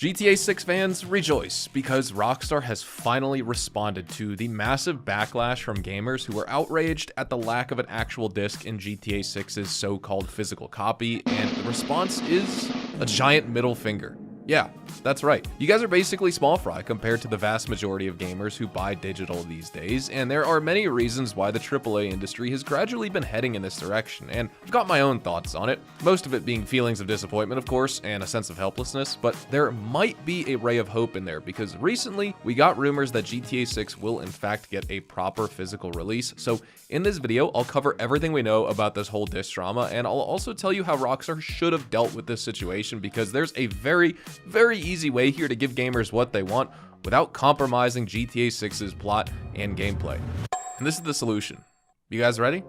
GTA 6 fans, rejoice, because Rockstar has finally responded to the massive backlash from gamers who were outraged at the lack of an actual disc in GTA 6's so-called physical copy, and the response is a giant middle finger. Yeah, that's right. You guys are basically small fry compared to the vast majority of gamers who buy digital these days, and there are many reasons why the AAA industry has gradually been heading in this direction, and I've got my own thoughts on it, most of it being feelings of disappointment, of course, and a sense of helplessness, but there might be a ray of hope in there, because recently we got rumors that GTA 6 will in fact get a proper physical release. So in this video, I'll cover everything we know about this whole disc drama, and I'll also tell you how Rockstar should have dealt with this situation, because there's a very easy way here to give gamers what they want without compromising GTA 6's plot and gameplay. And this is the solution. You guys ready?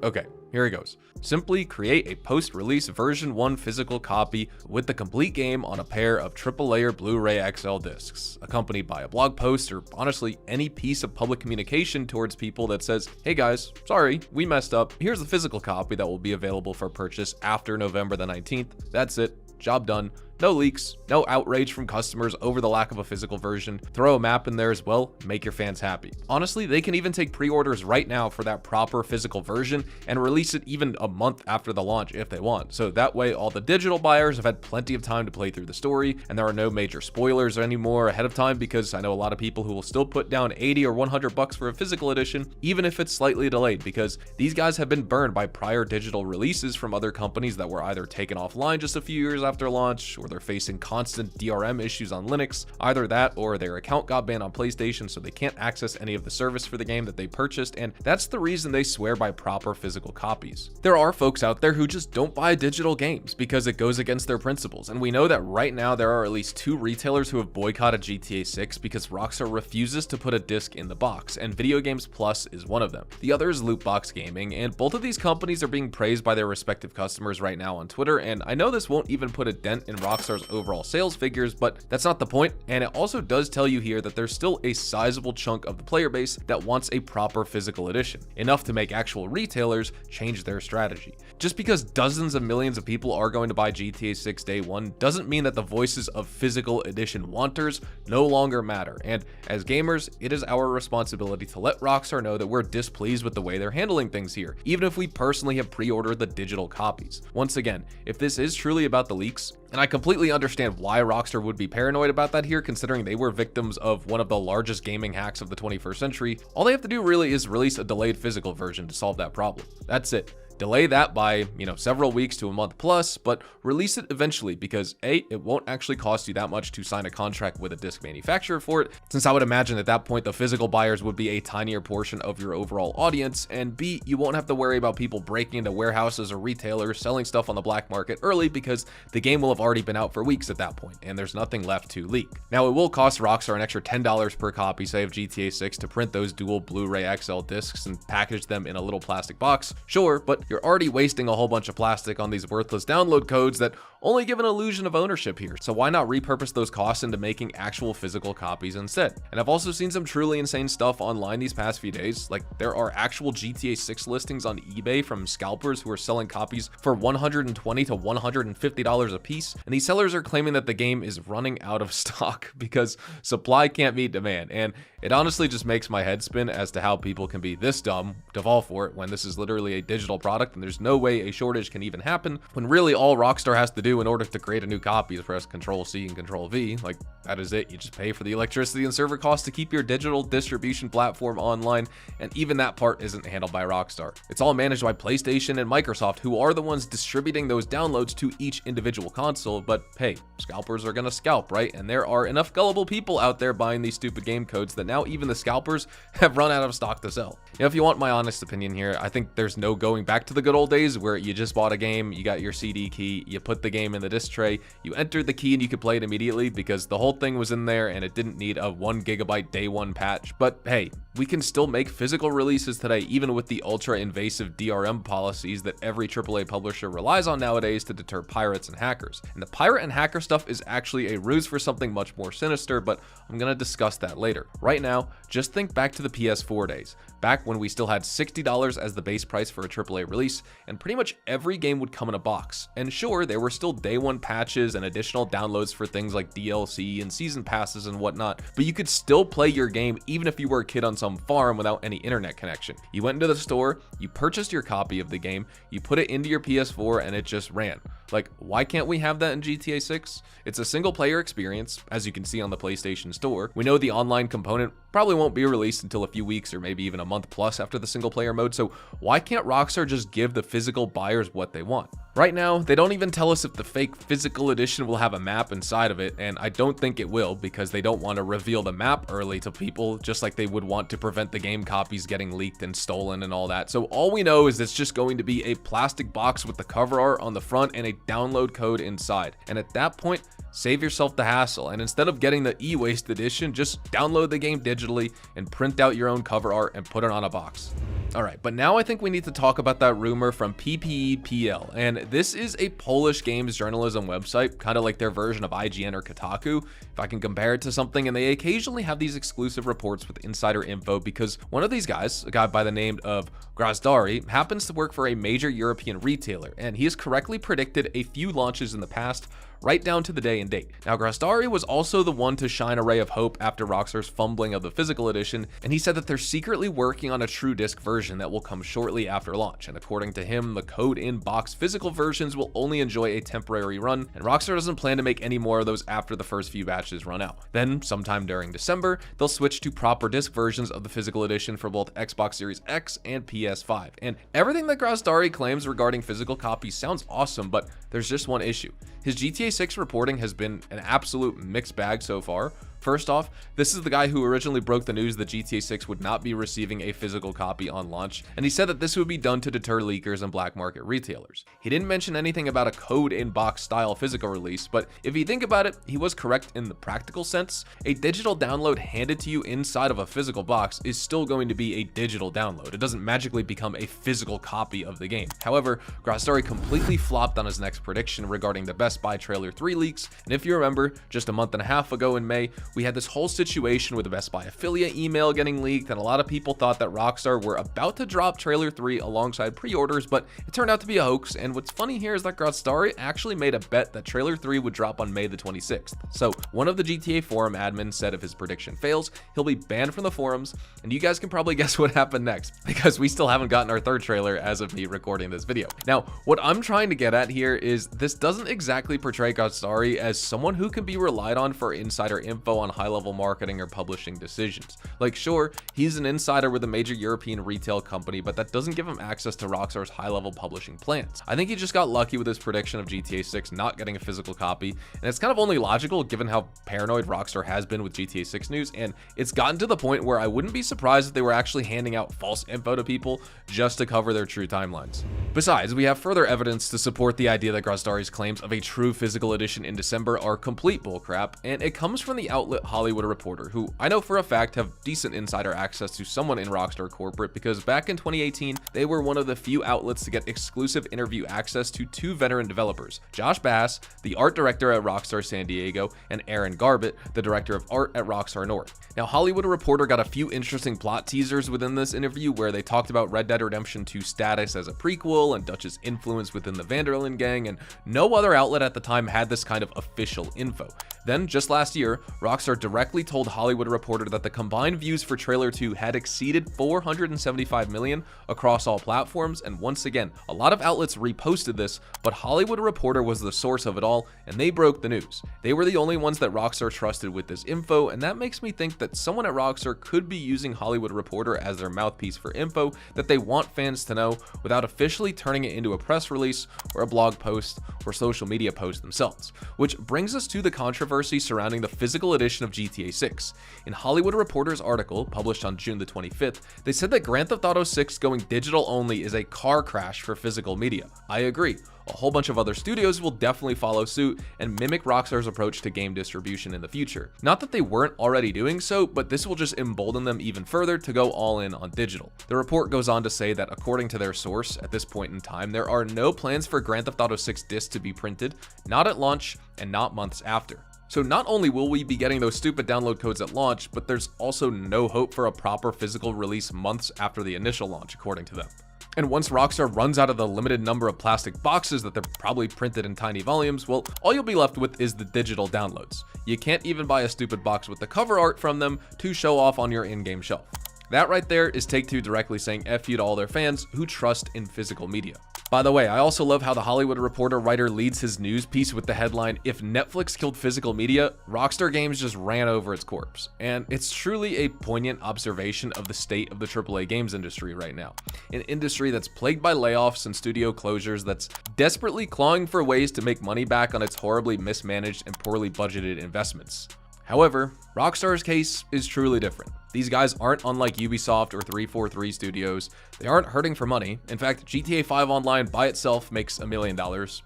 Okay, here it goes. Simply create a post-release version 1 physical copy with the complete game on a pair of triple-layer Blu-ray XL discs, accompanied by a blog post or honestly any piece of public communication towards people that says, hey guys, sorry, we messed up. Here's the physical copy that will be available for purchase after November the 19th. That's it. Job done. No leaks, no outrage from customers over the lack of a physical version. Throw a map in there as well, make your fans happy. Honestly, they can even take pre-orders right now for that proper physical version and release it even a month after the launch if they want. So that way all the digital buyers have had plenty of time to play through the story, and there are no major spoilers anymore ahead of time, because I know a lot of people who will still put down 80 or 100 bucks for a physical edition, even if it's slightly delayed, because these guys have been burned by prior digital releases from other companies that were either taken offline just a few years after launch, or they're facing constant DRM issues on Linux. Either that or their account got banned on PlayStation, so they can't access any of the service for the game that they purchased, and that's the reason they swear by proper physical copies. There are folks out there who just don't buy digital games because it goes against their principles, and we know that right now there are at least 2 retailers who have boycotted GTA 6 because Rockstar refuses to put a disc in the box, and Video Games Plus is one of them. The other is Lootbox Gaming, and both of these companies are being praised by their respective customers right now on Twitter, and I know this won't even put a dent in Rockstar's overall sales figures, but that's not the point. And it also does tell you here that there's still a sizable chunk of the player base that wants a proper physical edition, enough to make actual retailers change their strategy. Just because dozens of millions of people are going to buy GTA 6 day one doesn't mean that the voices of physical edition wanters no longer matter, and as gamers, it is our responsibility to let Rockstar know that we're displeased with the way they're handling things here, even if we personally have pre-ordered the digital copies. Once again, if this is truly about the leaks, and I completely understand why Rockstar would be paranoid about that here, considering they were victims of one of the largest gaming hacks of the 21st century, all they have to do really is release a delayed physical version to solve that problem. That's it. Delay that by, several weeks to a month plus, but release it eventually, because A, it won't actually cost you that much to sign a contract with a disc manufacturer for it, since I would imagine at that point the physical buyers would be a tinier portion of your overall audience, and B, you won't have to worry about people breaking into warehouses or retailers selling stuff on the black market early, because the game will have already been out for weeks at that point, and there's nothing left to leak. Now, it will cost Rockstar an extra $10 per copy, say, of GTA 6 to print those dual Blu-ray XL discs and package them in a little plastic box, sure, but you're already wasting a whole bunch of plastic on these worthless download codes that only give an illusion of ownership here. So why not repurpose those costs into making actual physical copies instead? And I've also seen some truly insane stuff online these past few days. Like, there are actual GTA 6 listings on eBay from scalpers who are selling copies for $120 to $150 a piece. And these sellers are claiming that the game is running out of stock because supply can't meet demand. And it honestly just makes my head spin as to how people can be this dumb to fall for it when this is literally a digital product and there's no way a shortage can even happen, when really all Rockstar has to do in order to create a new copy is press Ctrl-C and Ctrl-V. Like, that is it. You just pay for the electricity and server costs to keep your digital distribution platform online, and even that part isn't handled by Rockstar. It's all managed by PlayStation and Microsoft, who are the ones distributing those downloads to each individual console, but hey, scalpers are gonna scalp, right? And there are enough gullible people out there buying these stupid game codes that now even the scalpers have run out of stock to sell. If you want my honest opinion here, I think there's no going back to the good old days where you just bought a game, you got your CD key, you put the game in the disc tray, you entered the key and you could play it immediately because the whole thing was in there and it didn't need a 1 GB day one patch. But hey, we can still make physical releases today, even with the ultra invasive DRM policies that every AAA publisher relies on nowadays to deter pirates and hackers. And the pirate and hacker stuff is actually a ruse for something much more sinister, but I'm gonna discuss that later. Right now, just think back to the PS4 days, back when we still had $60 as the base price for a AAA release, and pretty much every game would come in a box. And sure, there were still potential day one patches and additional downloads for things like DLC and season passes and whatnot, but you could still play your game even if you were a kid on some farm without any internet connection. You went into the store, you purchased your copy of the game, you put it into your PS4, and it just ran. Like, why can't we have that in GTA 6? It's a single player experience, as you can see on the PlayStation Store. We know the online component probably won't be released until a few weeks or maybe even a month plus after the single player mode, so why can't Rockstar just give the physical buyers what they want? Right now, they don't even tell us if the fake physical edition will have a map inside of it, and I don't think it will because they don't want to reveal the map early to people, just like they would want to prevent the game copies getting leaked and stolen and all that. So all we know is it's just going to be a plastic box with the cover art on the front and a download code inside. And at that point, save yourself the hassle, and instead of getting the e-waste edition, just download the game digitally and print out your own cover art and put it on a box. Alright, but now I think we need to talk about that rumor from PPEPL, and this is a Polish games journalism website, kind of like their version of IGN or Kotaku, if I can compare it to something, and they occasionally have these exclusive reports with insider info because one of these guys, a guy by the name of Grazdari, happens to work for a major European retailer, and he has correctly predicted a few launches in the past, right down to the day and date. Now, Grazdari was also the one to shine a ray of hope after Rockstar's fumbling of the physical edition, and he said that they're secretly working on a true disc version that will come shortly after launch, and according to him, the code-in-box physical versions will only enjoy a temporary run, and Rockstar doesn't plan to make any more of those after the first few batches run out. Then, sometime during December, they'll switch to proper disc versions of the physical edition for both Xbox Series X and PS5, and everything that Grazdari claims regarding physical copies sounds awesome, but there's just one issue. His GTA 6 reporting has been an absolute mixed bag so far. First off, this is the guy who originally broke the news that GTA 6 would not be receiving a physical copy on launch, and he said that this would be done to deter leakers and black market retailers. He didn't mention anything about a code-in-box style physical release, but if you think about it, he was correct in the practical sense. A digital download handed to you inside of a physical box is still going to be a digital download. It doesn't magically become a physical copy of the game. However, Grazdari completely flopped on his next prediction regarding the Best Buy Trailer 3 leaks, and if you remember, just a month and a half ago in May, we had this whole situation with the Best Buy affiliate email getting leaked, and a lot of people thought that Rockstar were about to drop Trailer 3 alongside pre-orders, but it turned out to be a hoax. And what's funny here is that Grazdari actually made a bet that Trailer 3 would drop on May the 26th. So one of the GTA forum admins said if his prediction fails, he'll be banned from the forums, and you guys can probably guess what happened next, because we still haven't gotten our third trailer as of me recording this video. Now, what I'm trying to get at here is this doesn't exactly portray Grazdari as someone who can be relied on for insider info on high-level marketing or publishing decisions. Like, sure, he's an insider with a major European retail company, but that doesn't give him access to Rockstar's high-level publishing plans. I think he just got lucky with his prediction of GTA 6 not getting a physical copy, and it's kind of only logical given how paranoid Rockstar has been with GTA 6 news, and it's gotten to the point where I wouldn't be surprised if they were actually handing out false info to people just to cover their true timelines. Besides, we have further evidence to support the idea that Grazdari's claims of a true physical edition in December are complete bullcrap, and it comes from the outlet Hollywood Reporter, who I know for a fact have decent insider access to someone in Rockstar corporate, because back in 2018, they were one of the few outlets to get exclusive interview access to two veteran developers, Josh Bass, the art director at Rockstar San Diego, and Aaron Garbett, the director of art at Rockstar North. Now, Hollywood Reporter got a few interesting plot teasers within this interview where they talked about Red Dead Redemption 2's status as a prequel and Dutch's influence within the Vanderlyn gang, and no other outlet at the time had this kind of official info. Then, just last year, Rockstar directly told Hollywood Reporter that the combined views for Trailer 2 had exceeded 475 million across all platforms, and once again, a lot of outlets reposted this, but Hollywood Reporter was the source of it all, and they broke the news. They were the only ones that Rockstar trusted with this info, and that makes me think that someone at Rockstar could be using Hollywood Reporter as their mouthpiece for info that they want fans to know without officially turning it into a press release or a blog post or social media post themselves. Which brings us to the controversy surrounding the physical edition of GTA 6. In Hollywood Reporter's article, published on June the 25th, they said that Grand Theft Auto 6 going digital only is a car crash for physical media. I agree. A whole bunch of other studios will definitely follow suit and mimic Rockstar's approach to game distribution in the future. Not that they weren't already doing so, but this will just embolden them even further to go all in on digital. The report goes on to say that according to their source, at this point in time, there are no plans for Grand Theft Auto 6 discs to be printed, not at launch and not months after. So not only will we be getting those stupid download codes at launch, but there's also no hope for a proper physical release months after the initial launch, according to them. And once Rockstar runs out of the limited number of plastic boxes that they're probably printed in tiny volumes, well, all you'll be left with is the digital downloads. You can't even buy a stupid box with the cover art from them to show off on your in-game shelf. That right there is Take-Two directly saying F you to all their fans who trust in physical media. By the way, I also love how the Hollywood Reporter writer leads his news piece with the headline, "If Netflix killed physical media, Rockstar Games just ran over its corpse." And it's truly a poignant observation of the state of the AAA games industry right now. An industry that's plagued by layoffs and studio closures, that's desperately clawing for ways to make money back on its horribly mismanaged and poorly budgeted investments. However, Rockstar's case is truly different. These guys aren't unlike Ubisoft or 343 Studios. They aren't hurting for money. In fact, GTA 5 Online by itself makes $1 million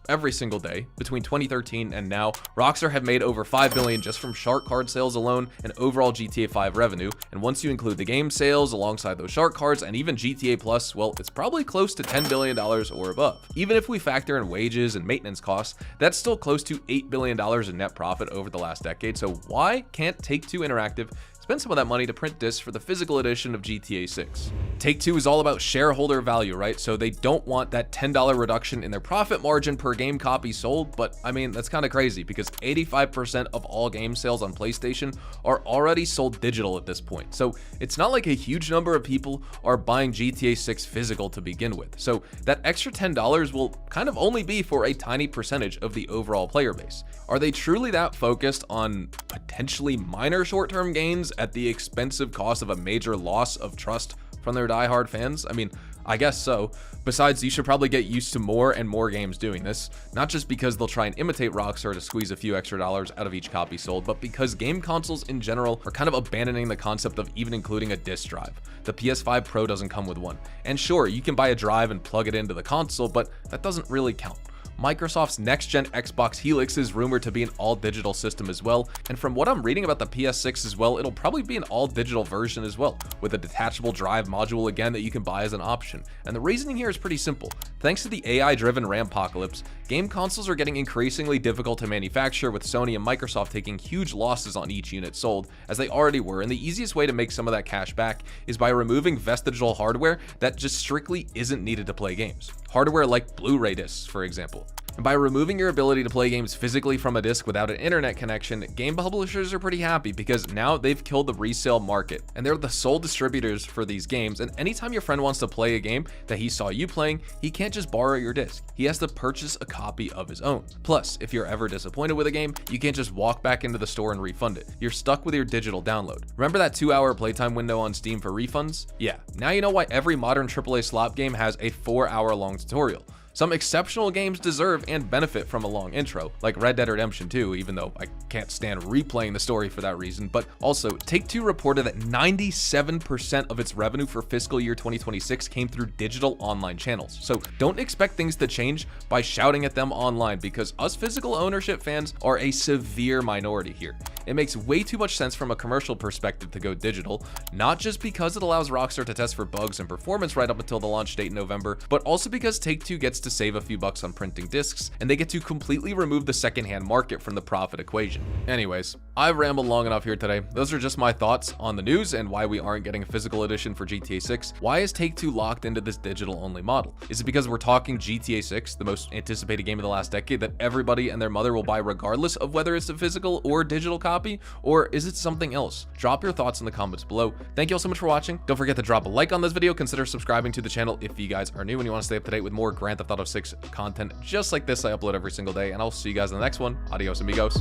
every single day. Between 2013 and now, Rockstar have made over $5 million just from shark card sales alone and overall GTA 5 revenue. And once you include the game sales alongside those shark cards and even GTA Plus, well, it's probably close to $10 billion or above. Even if we factor in wages and maintenance costs, that's still close to $8 billion in net profit over the last decade. So why can't Take-Two Interactive spend some of that money to print discs for the physical edition of GTA 6. Take-Two is all about shareholder value, right? So they don't want that $10 reduction in their profit margin per game copy sold, but I mean, that's kind of crazy because 85% of all game sales on PlayStation are already sold digital at this point. So it's not like a huge number of people are buying GTA 6 physical to begin with. So that extra $10 will kind of only be for a tiny percentage of the overall player base. Are they truly that focused on potentially minor short-term gains at the expensive cost of a major loss of trust from their diehard fans? I mean, I guess so. Besides, you should probably get used to more and more games doing this, not just because they'll try and imitate Rockstar to squeeze a few extra dollars out of each copy sold, but because game consoles in general are kind of abandoning the concept of even including a disc drive. The PS5 Pro doesn't come with one. And sure, you can buy a drive and plug it into the console, but that doesn't really count. Microsoft's next-gen Xbox Helix is rumored to be an all-digital system as well, and from what I'm reading about the PS6 as well, it'll probably be an all-digital version as well, with a detachable drive module again that you can buy as an option. And the reasoning here is pretty simple. Thanks to the AI-driven RAM-pocalypse, game consoles are getting increasingly difficult to manufacture, with Sony and Microsoft taking huge losses on each unit sold, as they already were, and the easiest way to make some of that cash back is by removing vestigial hardware that just strictly isn't needed to play games. Hardware like Blu-ray discs, for example. And by removing your ability to play games physically from a disc without an internet connection, game publishers are pretty happy because now they've killed the resale market and they're the sole distributors for these games. And anytime your friend wants to play a game that he saw you playing, he can't just borrow your disc. He has to purchase a copy of his own. Plus, if you're ever disappointed with a game, you can't just walk back into the store and refund it. You're stuck with your digital download. Remember that 2-hour playtime window on Steam for refunds? Yeah, now you know why every modern AAA slot game has a 4-hour-long tutorial. Some exceptional games deserve and benefit from a long intro, like Red Dead Redemption 2, even though I can't stand replaying the story for that reason. But also, Take-Two reported that 97% of its revenue for fiscal year 2026 came through digital online channels. So don't expect things to change by shouting at them online, because us physical ownership fans are a severe minority here. It makes way too much sense from a commercial perspective to go digital, not just because it allows Rockstar to test for bugs and performance right up until the launch date in November, but also because Take-Two gets to save a few bucks on printing discs, and they get to completely remove the secondhand market from the profit equation. Anyways, I've rambled long enough here today. Those are just my thoughts on the news and why we aren't getting a physical edition for GTA 6. Why is Take-Two locked into this digital-only model? Is it because we're talking GTA 6, the most anticipated game of the last decade that everybody and their mother will buy regardless of whether it's a physical or digital copy? Or is it something else? Drop your thoughts in the comments below. Thank you all so much for watching. Don't forget to drop a like on this video. Consider subscribing to the channel if you guys are new and you want to stay up to date with more Grand Theft Auto 6 content just like this I upload every single day. And I'll see you guys in the next one. Adios, amigos.